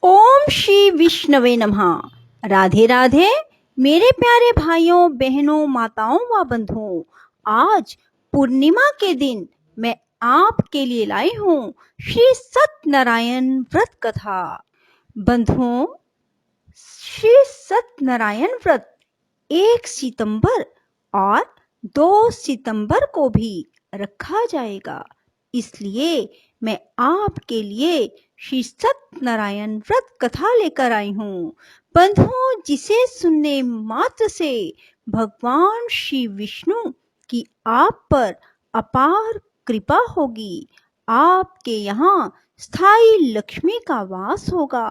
ओम श्री विष्णवे नमः। राधे राधे मेरे प्यारे भाइयों बहनों माताओं व बंधुओं, आज पूर्णिमा के दिन मैं आपके लिए लाई हूँ श्री सत्यनारायण व्रत कथा। बंधुओं, श्री सत्यनारायण व्रत 1 सितंबर और 2 सितंबर को भी रखा जाएगा, इसलिए मैं आपके लिए श्री सत्यनारायण व्रत कथा लेकर आई हूँ। बंधुओं, जिसे सुनने मात्र से भगवान श्री विष्णु की आप पर अपार कृपा होगी, आपके यहाँ स्थायी लक्ष्मी का वास होगा।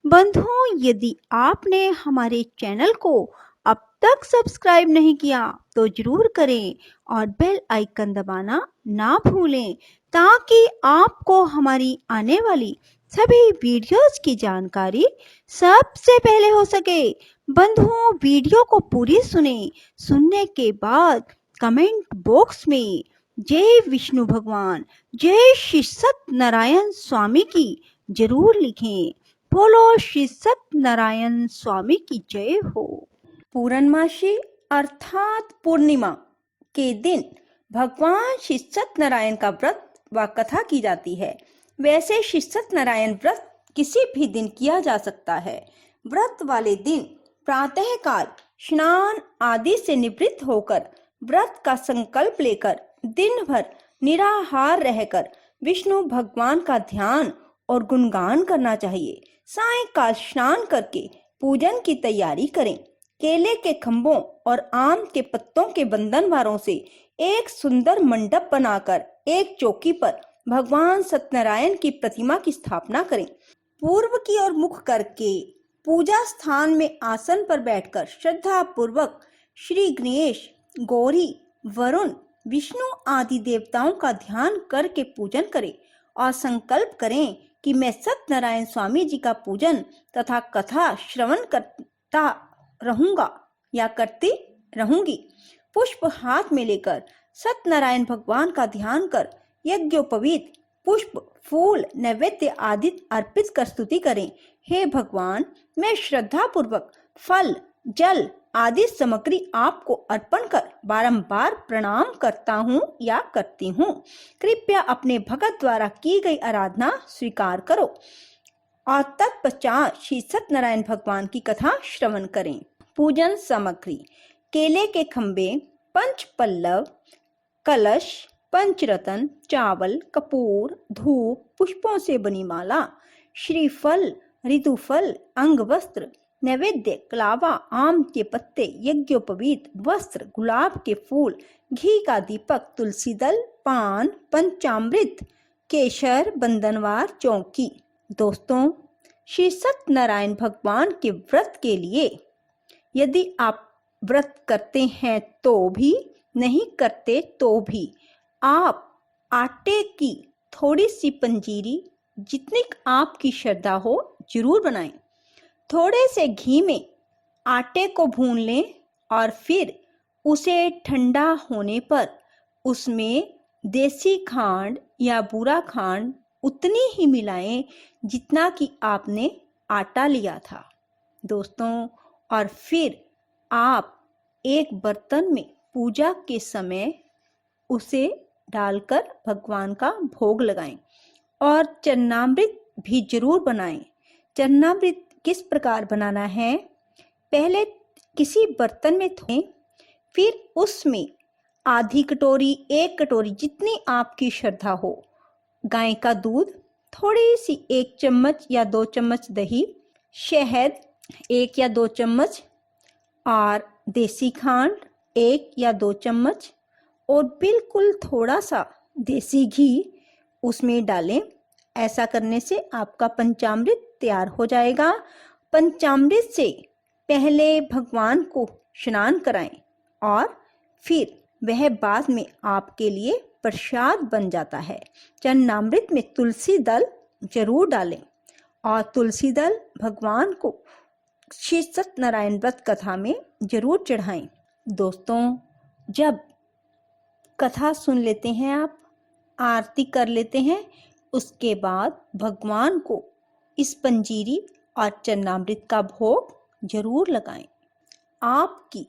बंधुओं, यदि आपने हमारे चैनल को अब तक सब्सक्राइब नहीं किया तो जरूर करें और बेल आइकन दबाना ना भूलें, ताकि आपको हमारी आने वाली सभी वीडियोस की जानकारी सबसे पहले हो सके। बंधुओं, वीडियो को पूरी सुनने के बाद कमेंट बॉक्स में जय विष्णु भगवान, जय श्री सत्यनारायण स्वामी की जरूर लिखें। बोलो श्री सत्यनारायण स्वामी की जय हो। पूर्णमासी अर्थात पूर्णिमा के दिन भगवान श्री सत्यनारायण का व्रत व कथा की जाती है। वैसे श्री सत्यनारायण व्रत किसी भी दिन किया जा सकता है। व्रत वाले दिन प्रातःकाल स्नान आदि से निवृत्त होकर व्रत का संकल्प लेकर दिन भर निराहार रहकर विष्णु भगवान का ध्यान और गुणगान करना चाहिए। सायंकाल स्नान करके पूजन की तैयारी करें। केले के खंभों और आम के पत्तों के बंधनवारों से एक सुंदर मंडप बनाकर एक चौकी पर भगवान सत्यनारायण की प्रतिमा की स्थापना करें। पूर्व की ओर मुख करके पूजा स्थान में आसन पर बैठकर श्रद्धा पूर्वक श्री गणेश, गौरी, वरुण, विष्णु आदि देवताओं का ध्यान करके पूजन करें और संकल्प करें कि मैं सत्यनारायण स्वामी जी का पूजन तथा कथा श्रवण करता रहूंगा या करती रहूंगी। पुष्प हाथ में लेकर सत्यनारायण भगवान का ध्यान कर यज्ञोपवीत पुष्प, फूल, नैवेद्य आदि अर्पित कर स्तुति करें। हे भगवान, मैं श्रद्धा पूर्वक फल, जल आदि सामग्री आपको अर्पण कर बारंबार प्रणाम करता हूँ या करती हूँ। कृपया अपने भगत द्वारा की गई आराधना स्वीकार करो और तत्पश्चात श्री सत्यनारायण भगवान की कथा श्रवण करें। पूजन सामग्री: केले के खंबे, पंच पल्लव, कलश, पंचरत्न, चावल, कपूर, धूप, पुष्पों से बनी माला, श्रीफल, ऋतुफल, अंग वस्त्र, नैवेद्य, कलावा, आम के पत्ते, यज्ञोपवीत वस्त्र, गुलाब के फूल, घी का दीपक, तुलसी दल, पान, पंचामृत, केशर, बंधनवार, चौकी। दोस्तों, श्री सत्यनारायण भगवान के व्रत के लिए यदि आप व्रत करते हैं तो भी, नहीं करते तो भी, आप आटे की थोड़ी सी पंजीरी, जितनी आपकी श्रद्धा हो, जरूर बनाएं। थोड़े से घी में आटे को भून लें और फिर उसे ठंडा होने पर उसमें देसी खांड या बूरा खांड उतनी ही मिलाएं जितना कि आपने आटा लिया था दोस्तों। और फिर आप एक बर्तन में पूजा के समय उसे डालकर भगवान का भोग लगाएं और चरणामृत भी जरूर बनाएं। चरणामृत किस प्रकार बनाना है? पहले किसी बर्तन में धोएं, फिर उसमें आधी कटोरी, 1 कटोरी, जितनी आपकी श्रद्धा हो, गाय का दूध, थोड़ी सी 1 चम्मच या 2 चम्मच दही, शहद 1 या 2 चम्मच और देसी खांड 1 या 2 चम्मच और बिल्कुल थोड़ा सा देसी घी उसमें डालें। ऐसा करने से आपका पंचामृत तैयार हो जाएगा। पंचामृत से पहले भगवान को स्नान कराएं और फिर वह बाद में आपके लिए प्रसाद बन जाता है। चरणामृत में तुलसी दल जरूर डालें और तुलसी दल भगवान को श्री सत्यनारायण व्रत कथा में जरूर चढ़ाएं। दोस्तों, जब कथा सुन लेते हैं, आप आरती कर लेते हैं, उसके बाद भगवान को इस पंजीरी और चरणामृत का भोग जरूर लगाएं। आपकी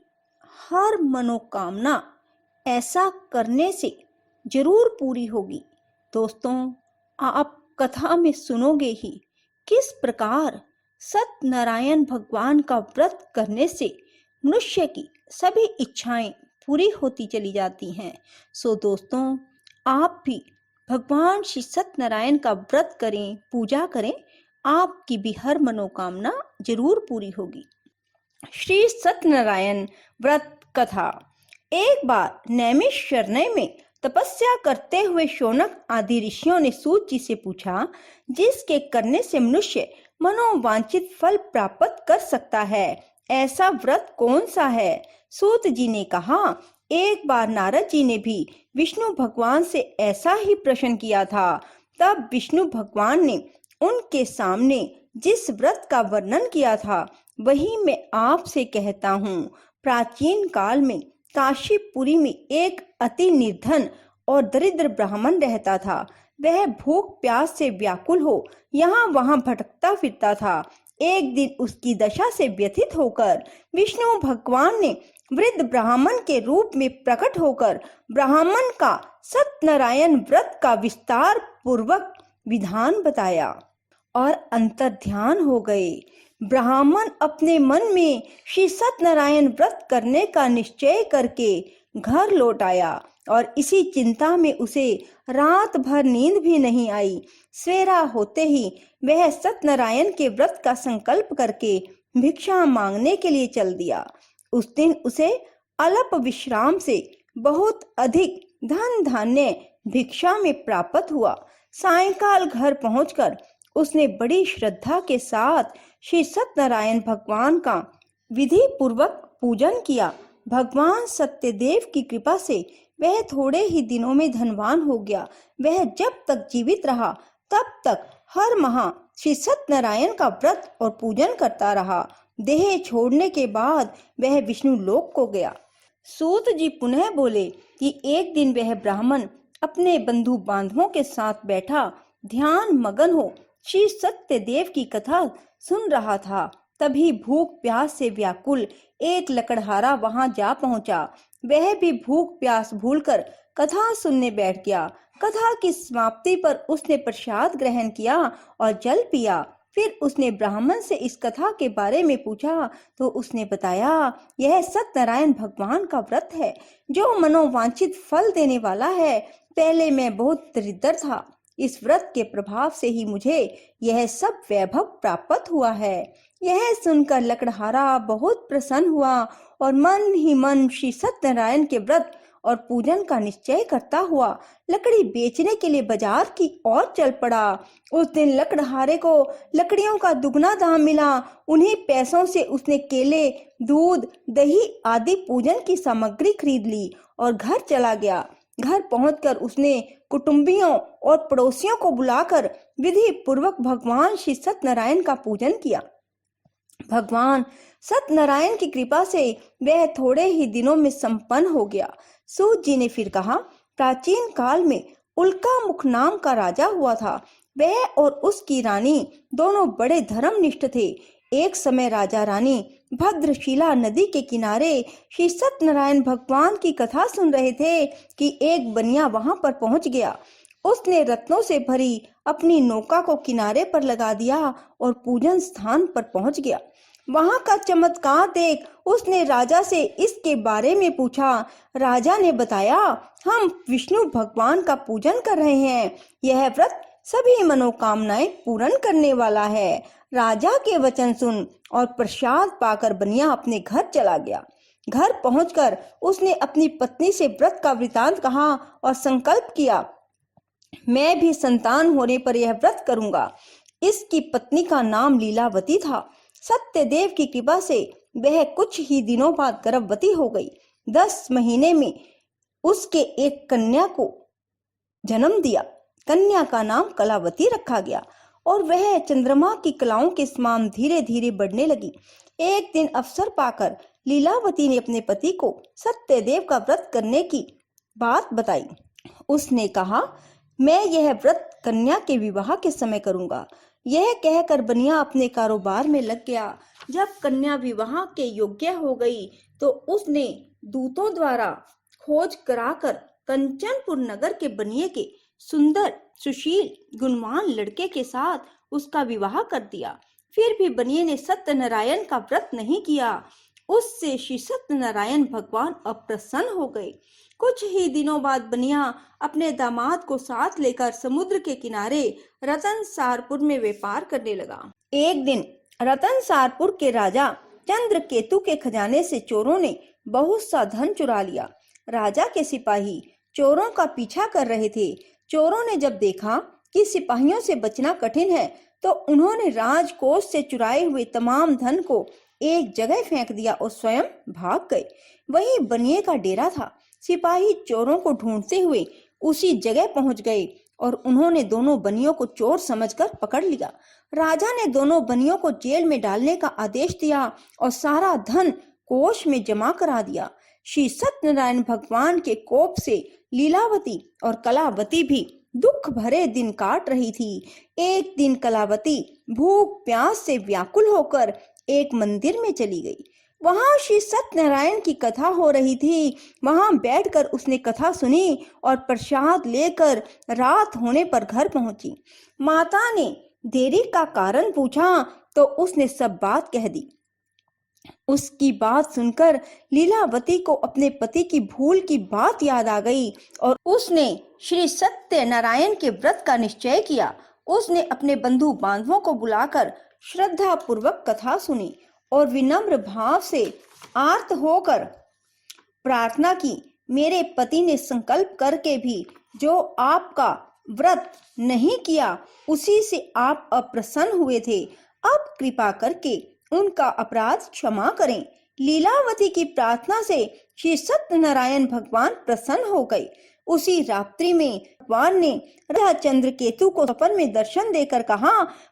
हर मनोकामना ऐसा करने से जरूर पूरी होगी। दोस्तों, आप कथा में सुनोगे ही किस प्रकार सत्यनारायण भगवान का व्रत करने से मनुष्य की सभी इच्छाएं पूरी होती चली जाती हैं। सो दोस्तों, आप भी भगवान श्री सत्यनारायण का व्रत करें, पूजा करें, आपकी भी हर मनोकामना जरूर पूरी होगी। श्री सत्यनारायण व्रत कथा। एक बार नैमिषारण्य में तपस्या करते हुए शौनक आदि ऋषियों ने सूत जी से पूछा, जिसके करने से मनुष्य मनोवांछित फल प्राप्त कर सकता है, ऐसा व्रत कौन सा है? सूत जी ने कहा, एक बार नारद जी ने भी विष्णु भगवान से ऐसा ही प्रश्न किया था। तब विष्णु भगवान ने उनके सामने जिस व्रत का वर्णन किया था वही मैं आपसे कहता हूँ। प्राचीन काल में काशीपुरी में एक अति निर्धन और दरिद्र ब्राह्मण रहता था। वह भूख प्यास से व्याकुल हो यहाँ वहाँ भटकता फिरता था। एक दिन उसकी दशा से व्यथित होकर विष्णु भगवान ने वृद्ध ब्राह्मण के रूप में प्रकट होकर ब्राह्मण का सत्यनारायण व्रत का विस्तार पूर्वक विधान बताया और अंतर्ध्यान हो गए। ब्राह्मण अपने मन में श्री सत्यनारायण व्रत करने का निश्चय करके घर लौट आया और इसी चिंता में उसे रात भर नींद भी नहीं आई। सवेरा होते ही वह सत्यनारायण के व्रत का संकल्प करके भिक्षा मांगने के लिए चल दिया। उस दिन उसे अल्प विश्राम से बहुत अधिक धन धान्य भिक्षा में प्राप्त हुआ। सायंकाल घर पहुंचकर उसने बड़ी श्रद्धा के साथ श्री सत्यनारायण भगवान का विधि पूर्वक पूजन किया। भगवान सत्यदेव की कृपा से वह थोड़े ही दिनों में धनवान हो गया। वह जब तक जीवित रहा तब तक हर माह श्री सत्यनारायण का व्रत और पूजन करता रहा। देह छोड़ने के बाद वह विष्णु लोक को गया। सूत जी पुनः बोले कि एक दिन वह ब्राह्मण अपने बंधु बांधवों के साथ बैठा ध्यान मगन हो श्री सत्यदेव की कथा सुन रहा था। तभी भूख प्यास से व्याकुल एक लकड़हारा वहां जा पहुंचा। वह भी भूख प्यास भूलकर कथा सुनने बैठ गया। कथा की समाप्ति पर उसने प्रसाद ग्रहण किया और जल पिया। फिर उसने ब्राह्मण से इस कथा के बारे में पूछा तो उसने बताया, यह सत्यनारायण भगवान का व्रत है जो मनोवांछित फल देने वाला है। पहले मैं बहुत दरिद्र था, इस व्रत के प्रभाव से ही मुझे यह सब वैभव प्राप्त हुआ है। यह सुनकर लकड़हारा बहुत प्रसन्न हुआ और मन ही मन श्री सत्यनारायण के व्रत और पूजन का निश्चय करता हुआ लकड़ी बेचने के लिए बाजार की ओर चल पड़ा। उस दिन लकड़हारे को लकड़ियों का दुगना दाम मिला। उन्हीं पैसों से उसने केले, दूध, दही आदि पूजन की सामग्री खरीद ली और घर चला गया। घर पहुंचकर उसने कुटुंबियों और पड़ोसियों को बुलाकर विधि पूर्वक भगवान श्री सत्यनारायण का पूजन किया। भगवान सत्यनारायण की कृपा से वह थोड़े ही दिनों में संपन्न हो गया। सूत जी ने फिर कहा, प्राचीन काल में उल्कामुख नाम का राजा हुआ था। वह और उसकी रानी दोनों बड़े धर्मनिष्ठ थे। एक समय राजा रानी भद्रशिला नदी के किनारे श्री सत्यनारायण भगवान की कथा सुन रहे थे कि एक बनिया वहां पर पहुंच गया। उसने रत्नों से भरी अपनी नौका को किनारे पर लगा दिया और पूजन स्थान पर पहुंच गया। वहां का चमत्कार देख उसने राजा से इसके बारे में पूछा। राजा ने बताया, हम विष्णु भगवान का पूजन कर रहे हैं। यह व्रत सभी मनोकामनाएं पूर्ण करने वाला है। राजा के वचन सुन और प्रसाद पाकर बनिया अपने घर चला गया। घर पहुंचकर उसने अपनी पत्नी से व्रत का वृतांत कहा और संकल्प किया, मैं भी संतान होने पर यह व्रत करूंगा। इसकी पत्नी का नाम लीलावती था। सत्यदेव की कृपा से वह कुछ ही दिनों बाद गर्भवती हो गई। 10 महीने में उसके एक कन्या को जन्म दिया। कन्या का नाम कलावती रखा गया और वह चंद्रमा की कलाओं के समान धीरे धीरे बढ़ने लगी। एक दिन अवसर पाकर लीलावती ने अपने पति को सत्यदेव का व्रत करने की बात बताई। उसने कहा, मैं यह व्रत कन्या के विवाह के समय करूंगा। यह कहकर बनिया अपने कारोबार में लग गया। जब कन्या विवाह के योग्य हो गई तो उसने दूतों द्वारा खोज कराकर कंचनपुर नगर के बनिए के सुंदर, सुशील, गुणवान लड़के के साथ उसका विवाह कर दिया। फिर भी बनिए ने सत्यनारायण का व्रत नहीं किया। उससे श्री सत्यनारायण भगवान अप्रसन्न हो गए। कुछ ही दिनों बाद बनिया अपने दामाद को साथ लेकर समुद्र के किनारे रतनसारपुर में व्यापार करने लगा। एक दिन रतनसारपुर के राजा चंद्रकेतु के खजाने से चोरों ने बहुत सा धन चुरा लिया। राजा के सिपाही चोरों का पीछा कर रहे थे। चोरों ने जब देखा कि सिपाहियों से बचना कठिन है तो उन्होंने राजकोष से चुराए हुए तमाम धन को एक जगह फेंक दिया और स्वयं भाग गए। वही बनिए का डेरा था। सिपाही चोरों को ढूंढते हुए उसी जगह पहुंच गए और उन्होंने दोनों बनियों को चोर समझकर पकड़ लिया। राजा ने दोनों बनियों को जेल में डालने का आदेश दिया और सारा धन कोष में जमा करा दिया। श्री सत्यनारायण भगवान के कोप से लीलावती और कलावती भी दुख भरे दिन काट रही थी। एक दिन कलावती भूख प्यास से व्याकुल होकर एक मंदिर में चली गई। वहां श्री सत्यनारायण की कथा हो रही थी। वहां बैठकर उसने कथा सुनी और प्रसाद लेकर रात होने पर घर पहुंची। माता ने देरी का कारण पूछा तो उसने सब बात कह दी। उसकी बात सुनकर लीलावती को अपने पति की भूल की बात याद आ गई और उसने श्री सत्यनारायण के व्रत का निश्चय किया। उसने अपने बंधु बांधवों को बुलाकर श्रद्धा पूर्वक कथा सुनी और विनम्र भाव से आर्त होकर प्रार्थना की। मेरे पति ने संकल्प करके भी जो आपका व्रत नहीं किया उसी से आप अप्रसन्न हुए थे। अब कृपा करके उनका अपराध क्षमा करें। लीलावती की प्रार्थना से श्री सत्यनारायण भगवान प्रसन्न हो गए। उसी रात्रि में भगवान ने राजा चंद्रकेतु को सपन में दर्शन देकर कहा,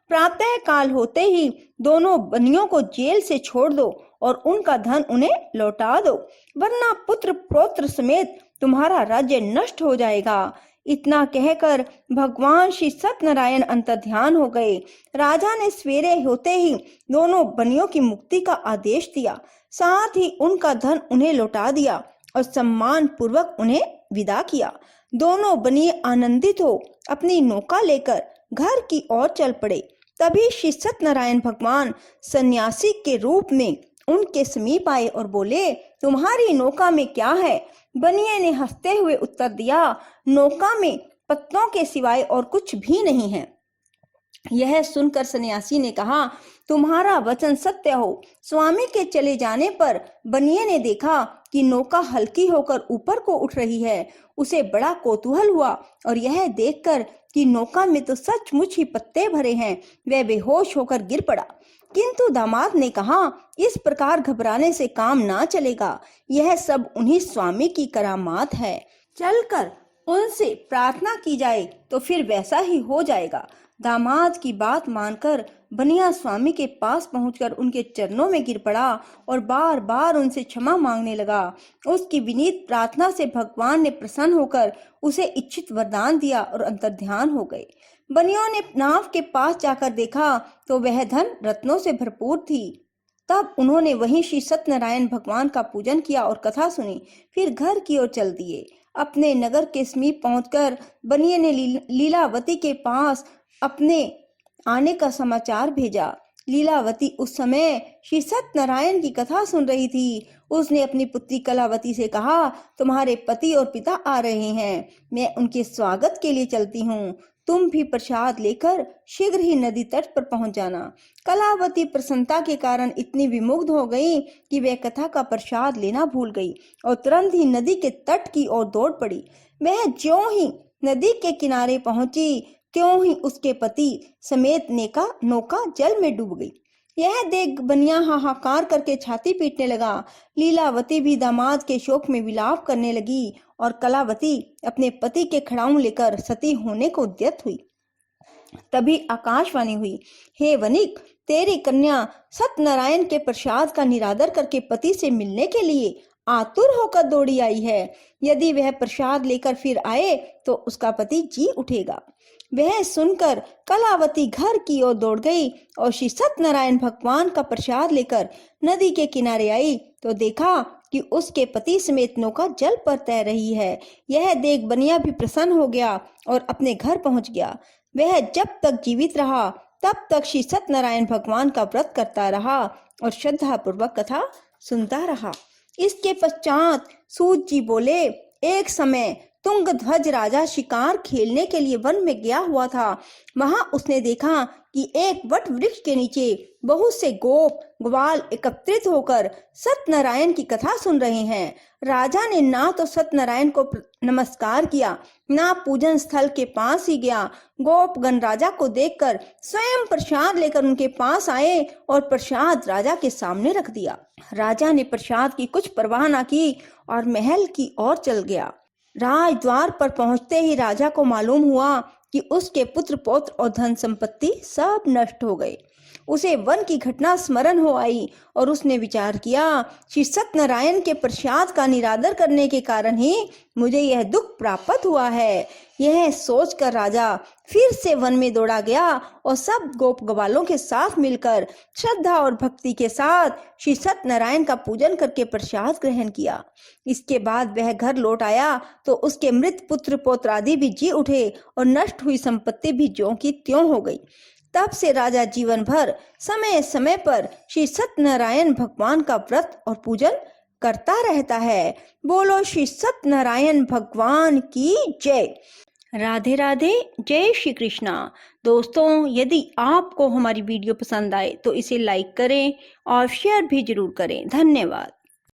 प्रातः काल होते ही दोनों बनियों को जेल से छोड़ दो और उनका धन उन्हें लौटा दो, वरना पुत्र पौत्र समेत तुम्हारा राज्य नष्ट हो जाएगा। इतना कहकर भगवान श्री सत्यनारायण अंतर्ध्यान हो गए। राजा ने सवेरे होते ही दोनों बनियों की मुक्ति का आदेश दिया, साथ ही उनका धन उन्हें लौटा दिया और सम्मान पूर्वक उन्हें विदा किया। दोनों बनिए आनंदित हो अपनी नौका लेकर घर की ओर चल पड़े। तभी श्री सत्यनारायण भगवान सन्यासी के रूप में उनके समीप आए और बोले, तुम्हारी नौका में क्या है? बनिए ने हंसते हुए उत्तर दिया, नौका में पत्तों के सिवाय और कुछ भी नहीं है। यह सुनकर सन्यासी ने कहा, तुम्हारा वचन सत्य हो। स्वामी के चले जाने पर बनिए ने देखा कि नौका हल्की होकर ऊपर को उठ रही है। उसे बड़ा कौतूहल हुआ और यह देखकर कि नौका में तो सचमुच ही पत्ते भरे हैं, वह बेहोश होकर गिर पड़ा। किंतु दामाद ने कहा, इस प्रकार घबराने से काम ना चलेगा, यह सब उन्हीं स्वामी की करामात है। चलकर उनसे प्रार्थना की जाए तो फिर वैसा ही हो जाएगा। दामाद की बात मानकर बनिया स्वामी के पास पहुंचकर उनके चरणों में गिर पड़ा और बार बार उनसे क्षमा मांगने लगा। उसकी विनीत प्रार्थना से भगवान ने प्रसन्न होकर उसे इच्छित वरदान दिया और अंतर्ध्यान हो गए। बनियों ने नाव के पास जाकर देखा तो वह धन रत्नों से भरपूर थी। तब उन्होंने वहीं श्री सत्यनारायण भगवान का पूजन किया और कथा सुनी, फिर घर की ओर चल दिए। अपने नगर के समीप पहुंचकर बनिए ने लीलावती के पास अपने आने का समाचार भेजा। लीलावती उस समय श्री सत्यनारायण की कथा सुन रही थी। उसने अपनी पुत्री कलावती से कहा, तुम्हारे पति और पिता आ रहे हैं, मैं उनके स्वागत के लिए चलती हूँ। तुम भी प्रसाद लेकर शीघ्र ही नदी तट पर पहुंच जाना। कलावती प्रसन्नता के कारण इतनी विमुग्ध हो गई कि वह कथा का प्रसाद लेना भूल गई और तुरंत ही नदी के तट की ओर दौड़ पड़ी। वह ज्यों ही नदी के किनारे पहुंची त्यों ही उसके पति समेत नौका जल में डूब गई। यह देख बनिया हाहाकार करके छाती पीटने लगा। लीलावती भी दामाद के शोक में विलाप करने लगी और कलावती अपने पति के खड़ाऊं लेकर सती होने को उद्यत हुई। तभी आकाशवाणी हुई, हे वनिक, तेरी कन्या सत्यनारायण के प्रसाद का निरादर करके पति से मिलने के लिए आतुर होकर दौड़ी आई है। यदि वह प्रसाद लेकर फिर आए तो उसका पति जी उठेगा। वह सुनकर कलावती घर की ओर दौड़ गई और श्री सत्यनारायण भगवान का प्रसाद लेकर नदी के किनारे आई तो देखा कि उसके पति समेत नौका जल पर तैर रही है। यह देख बनिया भी प्रसन्न हो गया और अपने घर पहुंच गया। वह जब तक जीवित रहा तब तक श्री सत्यनारायण भगवान का व्रत करता रहा और श्रद्धा पूर्वक कथा सुनता रहा। इसके पश्चात सूत जी बोले, एक समय तुंगध्वज राजा शिकार खेलने के लिए वन में गया हुआ था। वहां उसने देखा कि एक वट वृक्ष के नीचे बहुत से गोप ग्वाल एकत्रित होकर सत्यनारायण की कथा सुन रहे हैं। राजा ने ना तो सत्यनारायण को नमस्कार किया, ना पूजन स्थल के पास ही गया। गोपगण राजा को देखकर स्वयं प्रसाद लेकर उनके पास आए और प्रसाद राजा के सामने रख दिया। राजा ने प्रसाद की कुछ परवाह न की और महल की ओर चल गया। राजद्वार पर पहुंचते ही राजा को मालूम हुआ कि उसके पुत्र पौत्र और धन संपत्ति सब नष्ट हो गए। उसे वन की घटना स्मरण हो आई और उसने विचार किया, श्री सत्यनारायण के प्रसाद का निरादर करने के कारण ही मुझे यह दुख प्राप्त हुआ है। यह सोचकर राजा फिर से वन में दौड़ा गया और सब गोप ग्वालों के साथ मिलकर श्रद्धा और भक्ति के साथ श्री सत्यनारायण का पूजन करके प्रसाद ग्रहण किया। इसके बाद वह घर लौट आया तो उसके मृत पुत्र पौत्र आदि भी जी उठे और नष्ट हुई संपत्ति भी ज्यों की त्यों हो गई। तब से राजा जीवन भर समय समय पर श्री सत्यनारायण भगवान का व्रत और पूजन करता रहता है। बोलो श्री सत्यनारायण भगवान की जय। राधे राधे, जय श्री कृष्णा। दोस्तों, यदि आपको हमारी वीडियो पसंद आए तो इसे लाइक करें और शेयर भी जरूर करें। धन्यवाद।